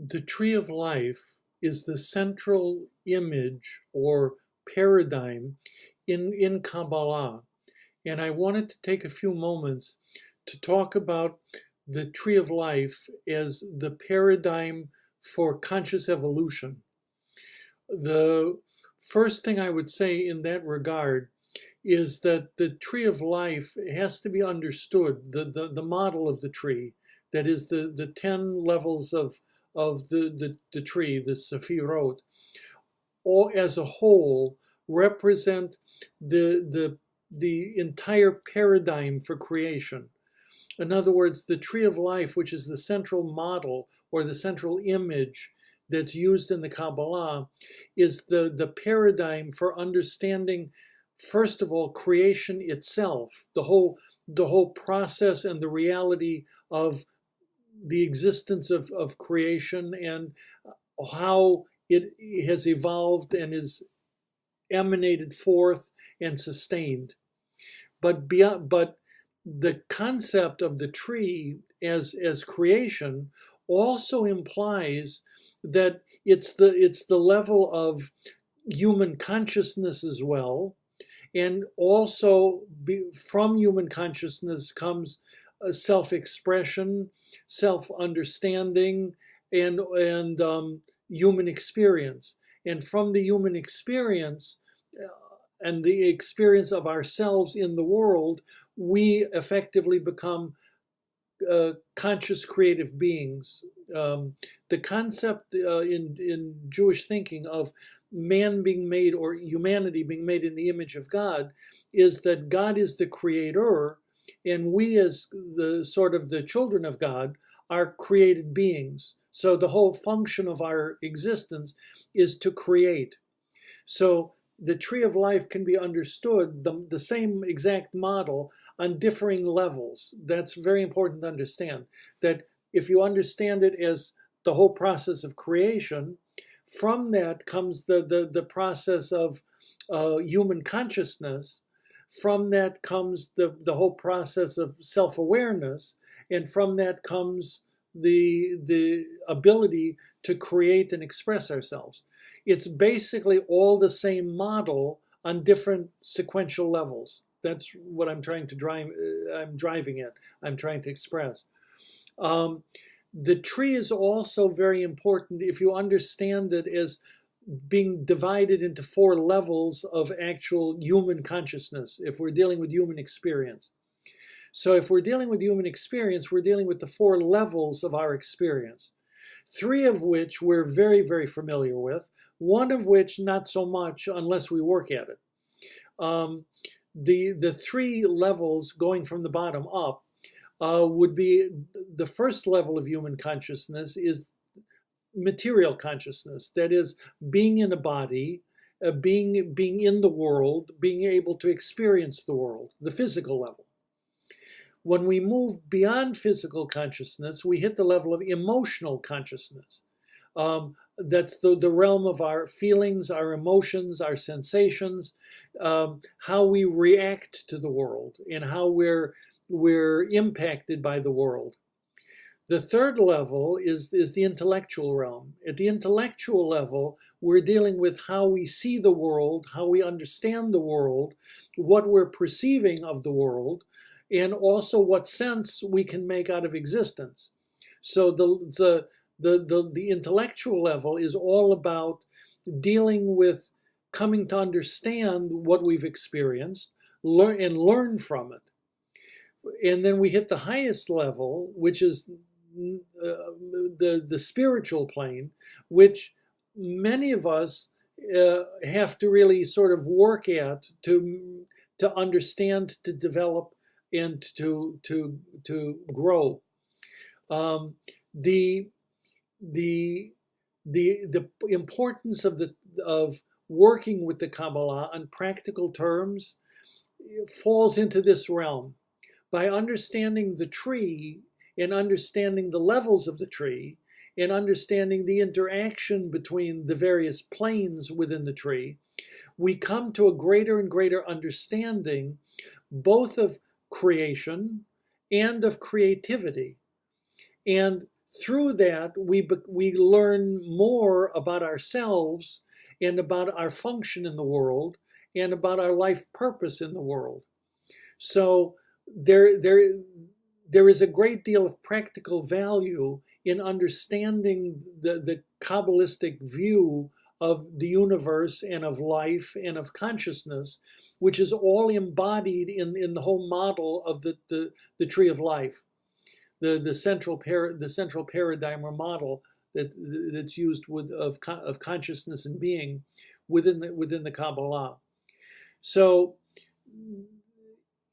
The tree of life is the central image or paradigm in Kabbalah. And I wanted to take a few moments to talk about the tree of life as the paradigm for conscious evolution. The first thing I would say in that regard is that the tree of life has to be understood, the model of the tree, that is the 10 levels of the tree, the Sephirot, all as a whole represent the entire paradigm for creation. In other words, the tree of life, which is the central model or the central image that's used in the Kabbalah, is the paradigm for understanding, first of all, creation itself, the whole process and the reality of the existence of creation and how it has evolved and is emanated forth and sustained. But the concept of the tree as creation also implies that it's the level of human consciousness as well, and also from human consciousness comes self-expression, self-understanding, and human experience. And from the human experience and the experience of ourselves in the world, we effectively become conscious creative beings. The concept in Jewish thinking of man being made, or humanity being made in the image of God, is that God is the creator, and we as the children of God are created beings. So the whole function of our existence is to create. So the tree of life can be understood, the same exact model, on differing levels. That's very important to understand. That if you understand it as the whole process of creation, from that comes the process of human consciousness. From that comes the whole process of self-awareness, and from that comes the ability to create and express ourselves. It's basically all the same model on different sequential levels. That's what I'm trying to drive. I'm driving at. I'm trying to express. The tree is also very important if you understand it as being divided into 4 levels of actual human consciousness, if we're dealing with human experience. So if we're dealing with human experience, we're dealing with the 4 levels of our experience, 3 of which we're very, very familiar with, 1 of which not so much unless we work at it. The 3 levels going from the bottom up would be, the first level of human consciousness is material consciousness, that is, being in a body, being in the world, being able to experience the world, the physical level. When we move beyond physical consciousness, we hit the level of emotional consciousness. That's the realm of our feelings, our emotions, our sensations, how we react to the world, and how we're impacted by the world. The third level is the intellectual realm. At the intellectual level, we're dealing with how we see the world, how we understand the world, what we're perceiving of the world, and also what sense we can make out of existence. So the intellectual level is all about dealing with coming to understand what we've experienced, learn from it. And then we hit the highest level, which is the spiritual plane, which many of us have to really sort of work at to understand, to develop, and to grow. The importance of working with the Kabbalah on practical terms falls into this realm. By understanding the tree and understanding the levels of the tree and understanding the interaction between the various planes within the tree, we come to a greater and greater understanding both of creation and of creativity. And through that, we learn more about ourselves and about our function in the world and about our life purpose in the world. So there is a great deal of practical value in understanding the Kabbalistic view of the universe and of life and of consciousness, which is all embodied in the whole model of the tree of life, the central paradigm or model that's used of consciousness and being within the Kabbalah. So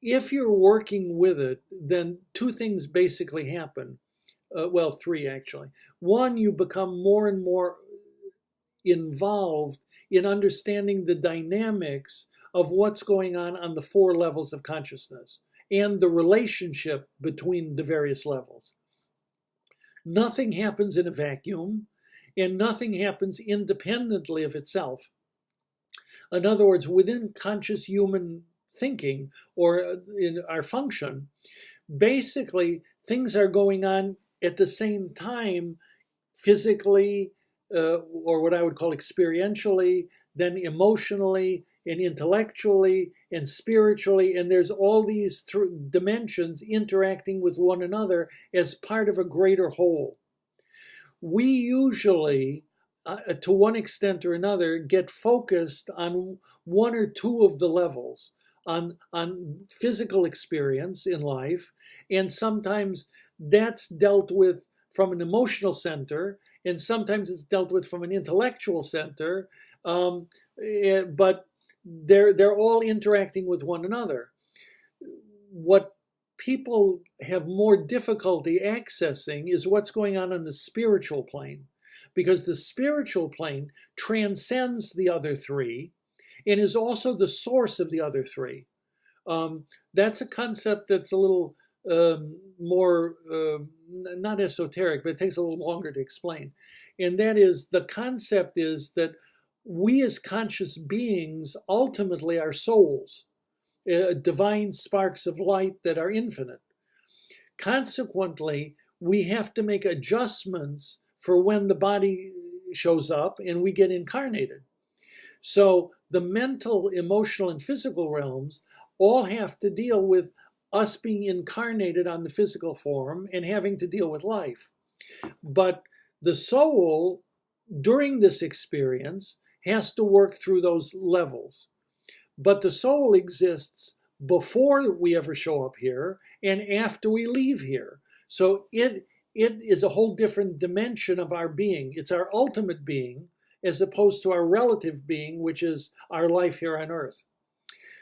if you're working with it, then two things basically happen. Well, three actually. One, you become more and more involved in understanding the dynamics of what's going on the four levels of consciousness and the relationship between the various levels. Nothing happens in a vacuum, and nothing happens independently of itself. In other words, within conscious human thinking or in our function, basically things are going on at the same time, physically, or what I would call experientially, then emotionally and intellectually and spiritually, and there's all these dimensions interacting with one another as part of a greater whole. We usually, to one extent or another, get focused on one or two of the levels, on physical experience in life, and sometimes that's dealt with from an emotional center, and sometimes it's dealt with from an intellectual center, but they're all interacting with one another. What people have more difficulty accessing is what's going on the spiritual plane, because the spiritual plane transcends the other three and is also the source of the other three. That's a concept that's a little more, not esoteric, but it takes a little longer to explain. And that is, the concept is that we as conscious beings ultimately are souls, divine sparks of light that are infinite. Consequently, we have to make adjustments for when the body shows up and we get incarnated. So the mental, emotional, and physical realms all have to deal with us being incarnated on the physical form and having to deal with life. But the soul, during this experience, has to work through those levels. But the soul exists before we ever show up here and after we leave here. So it is a whole different dimension of our being. It's our ultimate being as opposed to our relative being, which is our life here on earth.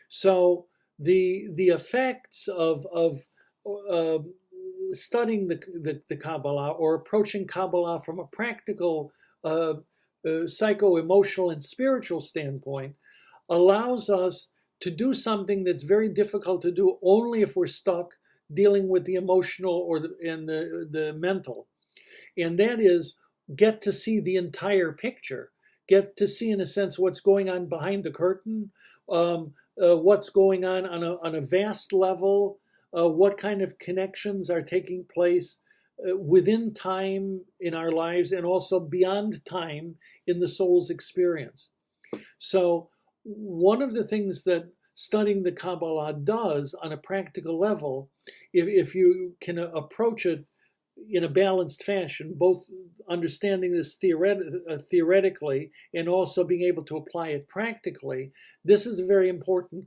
So the effects of studying the Kabbalah or approaching Kabbalah from a practical psycho-emotional and spiritual standpoint allows us to do something that's very difficult to do only if we're stuck dealing with the emotional and the mental. And that is, get to see the entire picture, get to see, in a sense, what's going on behind the curtain, what's going on a vast level, what kind of connections are taking place within time in our lives and also beyond time in the soul's experience. So one of the things that studying the Kabbalah does on a practical level, if you can approach it in a balanced fashion, both understanding this theoretically and also being able to apply it practically, this is a very important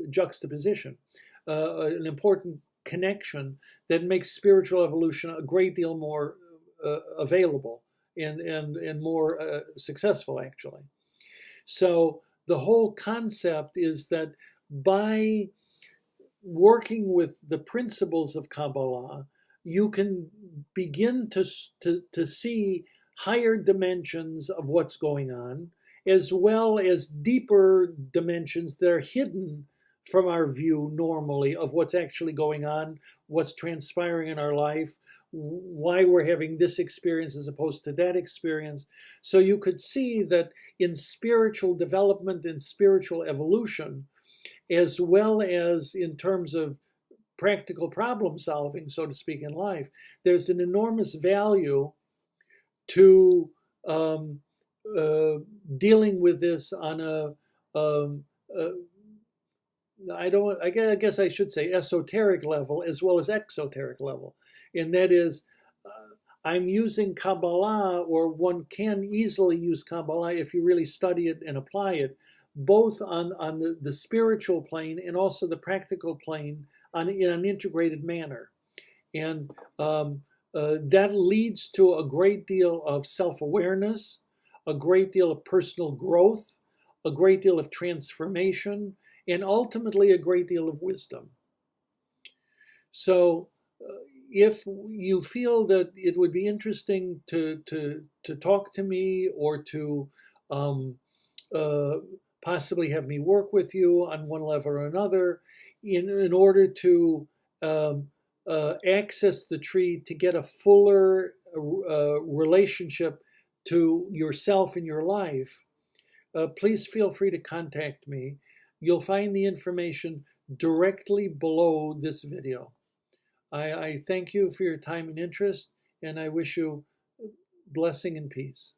juxtaposition, an important connection that makes spiritual evolution a great deal more available and more successful, actually. So the whole concept is that by working with the principles of Kabbalah, you can begin to see higher dimensions of what's going on, as well as deeper dimensions that are hidden from our view normally of what's actually going on, what's transpiring in our life, why we're having this experience as opposed to that experience. So you could see that in spiritual development and spiritual evolution, as well as in terms of practical problem solving, so to speak, in life, there's an enormous value to dealing with this on um, a I guess I should say esoteric level as well as exoteric level. And that is, I'm using Kabbalah, or one can easily use Kabbalah if you really study it and apply it, both on the spiritual plane and also the practical plane in an integrated manner. And that leads to a great deal of self-awareness, a great deal of personal growth, a great deal of transformation, and ultimately a great deal of wisdom. So if you feel that it would be interesting to talk to me, or to possibly have me work with you on one level or another in order to access the tree, to get a fuller relationship to yourself and your life, please feel free to contact me. You'll find the information directly below this video. I thank you for your time and interest, and I wish you blessing and peace.